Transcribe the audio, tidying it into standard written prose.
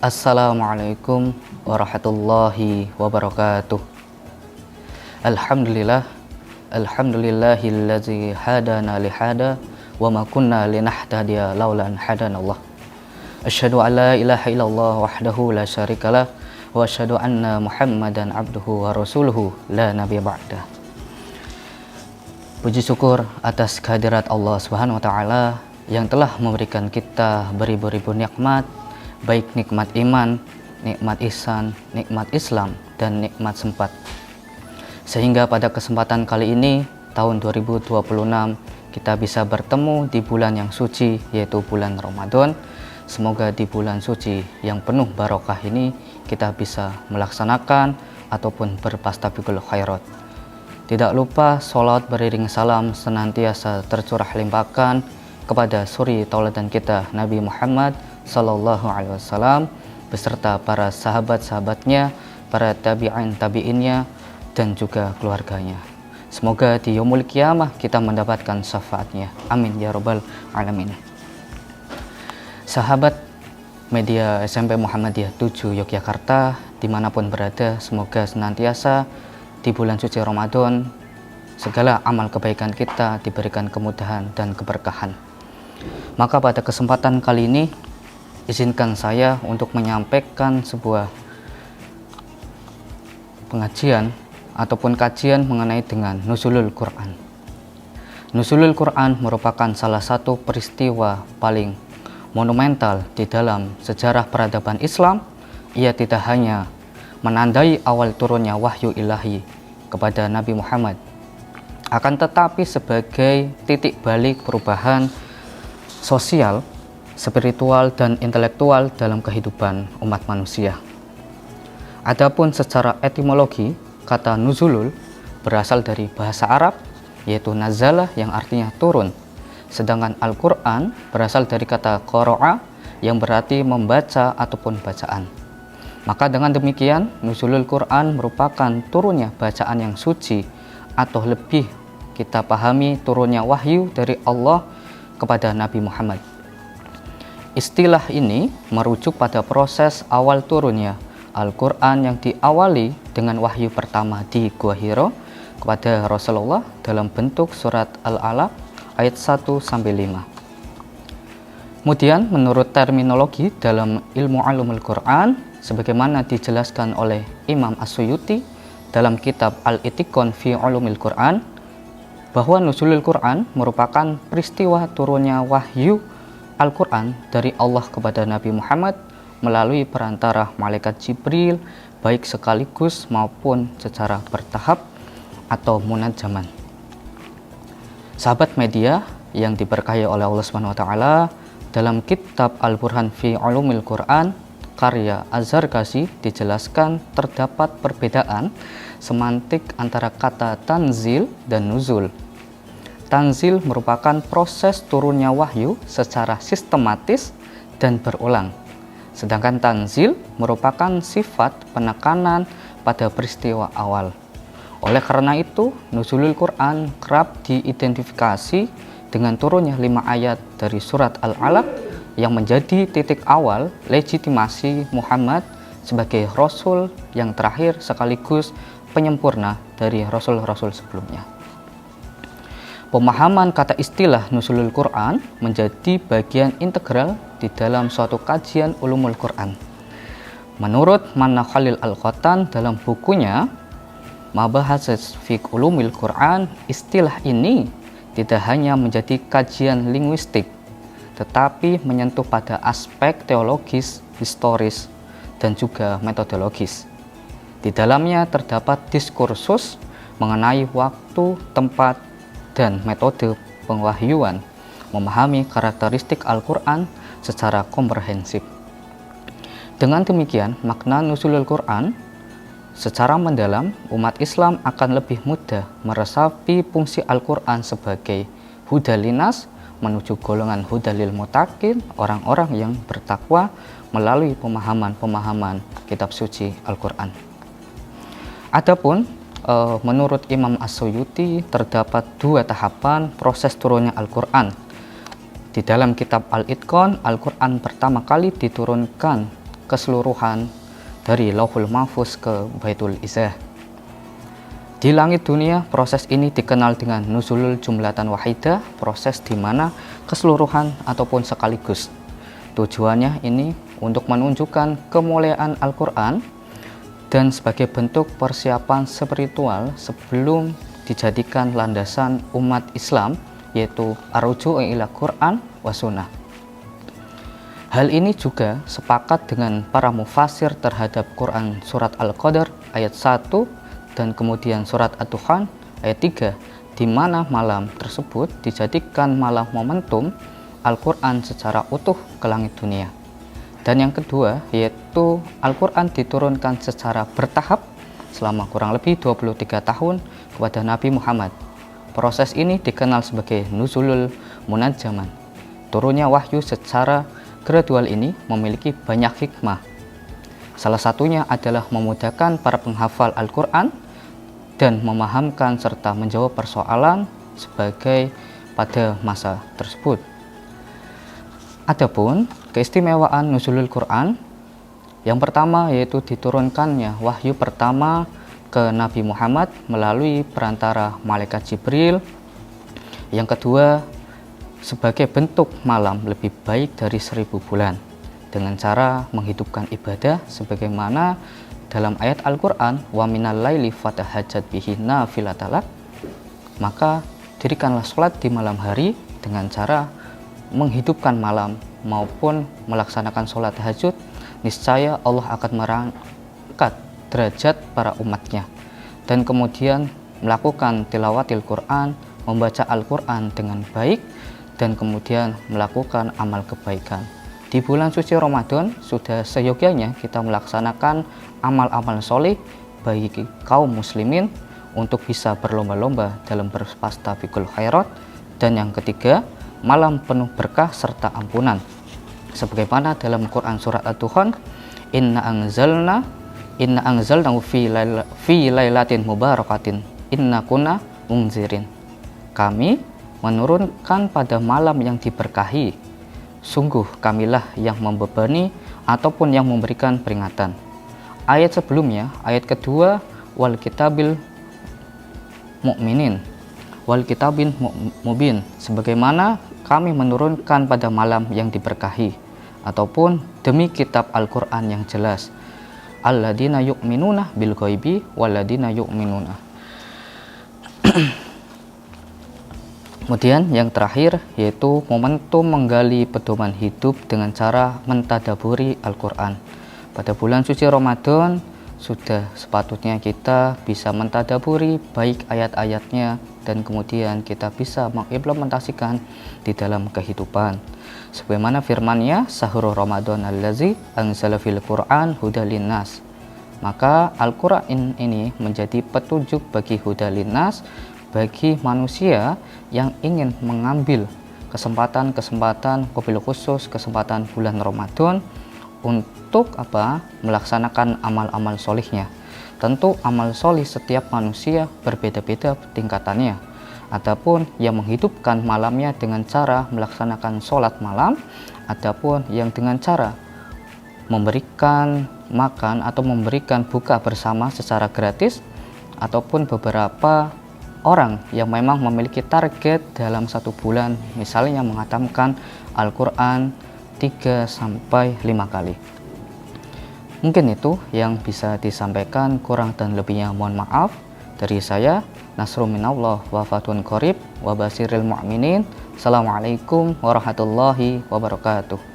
Assalamualaikum warahmatullahi wabarakatuh. Alhamdulillah, alhamdulillahillazi hadana lihada wa ma kunna linahtadiya laulan hadanallah. Asyhadu an la ilaha illallah wahdahu la syarikalah wa asyhadu anna Muhammadan abduhu wa rasuluhu la nabiyya ba'dah. Puji syukur atas kehadirat Allah Subhanahu wa taala yang telah memberikan kita beribu-ribu nikmat, baik nikmat iman, nikmat ihsan, nikmat Islam, dan nikmat sempat. Sehingga pada kesempatan kali ini, tahun 2026, kita bisa bertemu di bulan yang suci, yaitu bulan Ramadan. Semoga di bulan suci yang penuh barokah ini, kita bisa melaksanakan ataupun berfastabiqul khairat. Tidak lupa sholat beriring salam senantiasa tercurah limpahkan kepada suri tauladan kita Nabi Muhammad Sallallahu Alaihi Wasallam beserta para sahabat-sahabatnya, para tabi'innya, dan juga keluarganya. Semoga di yaumul qiyamah kita mendapatkan syafaatnya. Amin ya rabbal alamin. Sahabat media SMP Muhammadiyah 7 Yogyakarta dimanapun berada, semoga senantiasa di bulan suci Ramadan segala amal kebaikan kita diberikan kemudahan dan keberkahan. Maka pada kesempatan kali ini, izinkan saya untuk menyampaikan sebuah pengajian ataupun kajian mengenai dengan Nuzulul Quran. Nuzulul Quran merupakan salah satu peristiwa paling monumental di dalam sejarah peradaban Islam. Ia tidak hanya menandai awal turunnya wahyu ilahi kepada Nabi Muhammad, akan tetapi sebagai titik balik perubahan sosial, spiritual, dan intelektual dalam kehidupan umat manusia. Adapun secara etimologi, kata nuzulul berasal dari bahasa Arab, yaitu nazalah yang artinya turun. Sedangkan Al-Quran berasal dari kata qara'a yang berarti membaca ataupun bacaan. Maka dengan demikian, nuzulul Quran merupakan turunnya bacaan yang suci, atau lebih kita pahami turunnya wahyu dari Allah kepada Nabi Muhammad. Istilah ini merujuk pada proses awal turunnya Al-Quran yang diawali dengan wahyu pertama di Gua Hiro kepada Rasulullah dalam bentuk surat Al-Alaq ayat 1-5. Kemudian menurut terminologi dalam ilmu ulumul Quran, sebagaimana dijelaskan oleh Imam As-Suyuti dalam kitab Al-Itiqan fi Ulumil Quran, bahwa nuzulul Quran merupakan peristiwa turunnya wahyu Al-Quran dari Allah kepada Nabi Muhammad melalui perantara malaikat Jibril, baik sekaligus maupun secara bertahap atau munajaman. Sahabat media yang diberkahi oleh Allah Subhanahu wa taala, dalam kitab Al-Burhan fi Ulumil Quran karya Az-Zarkashi dijelaskan terdapat perbedaan semantik antara kata tanzil dan nuzul. Tanzil merupakan proses turunnya wahyu secara sistematis dan berulang. Sedangkan tanzil merupakan sifat penekanan pada peristiwa awal. Oleh karena itu, nuzulul Quran kerap diidentifikasi dengan turunnya 5 ayat dari surat Al-Alaq yang menjadi titik awal legitimasi Muhammad sebagai Rasul yang terakhir sekaligus penyempurna dari Rasul-Rasul sebelumnya. Pemahaman kata istilah nuzulul Quran menjadi bagian integral di dalam suatu kajian ulumul Quran. Menurut Manna Khalil Al-Qattan dalam bukunya Mabahasis fi Ulumil Quran, istilah ini tidak hanya menjadi kajian linguistik, tetapi menyentuh pada aspek teologis, historis, dan juga metodologis. Di dalamnya terdapat diskursus mengenai waktu, tempat, dan metode pengwahyuan, memahami karakteristik Al-Quran secara komprehensif. Dengan demikian, makna nuzulul Quran secara mendalam, umat Islam akan lebih mudah meresapi fungsi Al-Quran sebagai hudalinas menuju golongan hudalil mutakin, orang-orang yang bertakwa melalui pemahaman-pemahaman kitab suci Al-Quran. Adapun menurut Imam As-Suyuti terdapat 2 tahapan proses turunnya Al-Quran. Di dalam kitab Al-Itqan, Al-Quran pertama kali diturunkan keseluruhan dari Lauhul Mahfuz ke Baitul Izzah. Di langit dunia, proses ini dikenal dengan nuzulul jumlatan wahidah, proses di mana keseluruhan ataupun sekaligus. Tujuannya ini untuk menunjukkan kemuliaan Al-Quran dan sebagai bentuk persiapan spiritual sebelum dijadikan landasan umat Islam, yaitu ar-ruju' ila Quran wa sunnah. Hal ini juga sepakat dengan para mufassir terhadap Quran surat Al-Qadr ayat 1 dan kemudian surat Ad-Dukhan ayat 3, di mana malam tersebut dijadikan malam momentum Al-Quran secara utuh ke langit dunia. Dan yang kedua, yaitu Al-Quran diturunkan secara bertahap selama kurang lebih 23 tahun kepada Nabi Muhammad. Proses ini dikenal sebagai nuzulul munajjaman. Turunnya wahyu secara gradual ini memiliki banyak hikmah. Salah satunya adalah memudahkan para penghafal Al-Quran dan memahamkan serta menjawab persoalan sebagai pada masa tersebut. Adapun keistimewaan nuzulul Quran, yang pertama yaitu diturunkannya wahyu pertama ke Nabi Muhammad melalui perantara malaikat Jibril. Yang kedua, sebagai bentuk malam lebih baik dari 1000 bulan dengan cara menghidupkan ibadah sebagaimana dalam ayat Al-Quran, wa minal laili fatahajjat bihi nafilatalak, maka dirikanlah sholat di malam hari dengan cara menghidupkan malam maupun melaksanakan sholat tahajud, niscaya Allah akan mengangkat derajat para umatnya. Dan kemudian melakukan tilawatil Quran, membaca Al-Quran dengan baik, dan kemudian melakukan amal kebaikan. Di bulan suci Ramadan sudah seyogyanya kita melaksanakan amal-amal soleh bagi kaum muslimin untuk bisa berlomba-lomba dalam berfastabiqul khairat. Dan yang ketiga, malam penuh berkah serta ampunan. Sebagaimana dalam Quran surat Ad-Dukhan, inna anzalnahu fi lailatin mubarakatin inna kunna munzirin. Kami menurunkan pada malam yang diberkahi. Sungguh kamilah yang membebani ataupun yang memberikan peringatan. Ayat sebelumnya, ayat kedua, wal kitabil mu'minin, wal kitabin mubin, sebagaimana kami menurunkan pada malam yang diberkahi, ataupun demi kitab Al-Quran yang jelas. Alladzina yu'minuna bil ghaibi walladzina yu'minuna. Kemudian yang terakhir yaitu momentum menggali pedoman hidup dengan cara mentadaburi Al-Quran. Pada bulan suci Ramadan sudah sepatutnya kita bisa mentadaburi baik ayat-ayatnya dan kemudian kita bisa mengimplementasikan di dalam kehidupan. Sebagaimana firman-Nya, sahur Ramadan allazi anzala fil Qur'an hudal linnas. Maka Al-Quran ini menjadi petunjuk bagi hudal linnas, bagi manusia yang ingin mengambil kesempatan wabil khusus kesempatan bulan Ramadan untuk melaksanakan amal-amal solihnya. Tentu amal solih setiap manusia berbeda-beda tingkatannya. Adapun yang menghidupkan malamnya dengan cara melaksanakan sholat malam, adapun yang dengan cara memberikan makan atau memberikan buka bersama secara gratis, ataupun beberapa orang yang memang memiliki target dalam satu bulan, misalnya menghatamkan Al-Quran 3-5 kali. Mungkin itu yang bisa disampaikan, kurang dan lebihnya mohon maaf. Dari saya, Nasrul minallah wa fatun qorib wa basiril mu'minin. Assalamualaikum warahmatullahi wabarakatuh.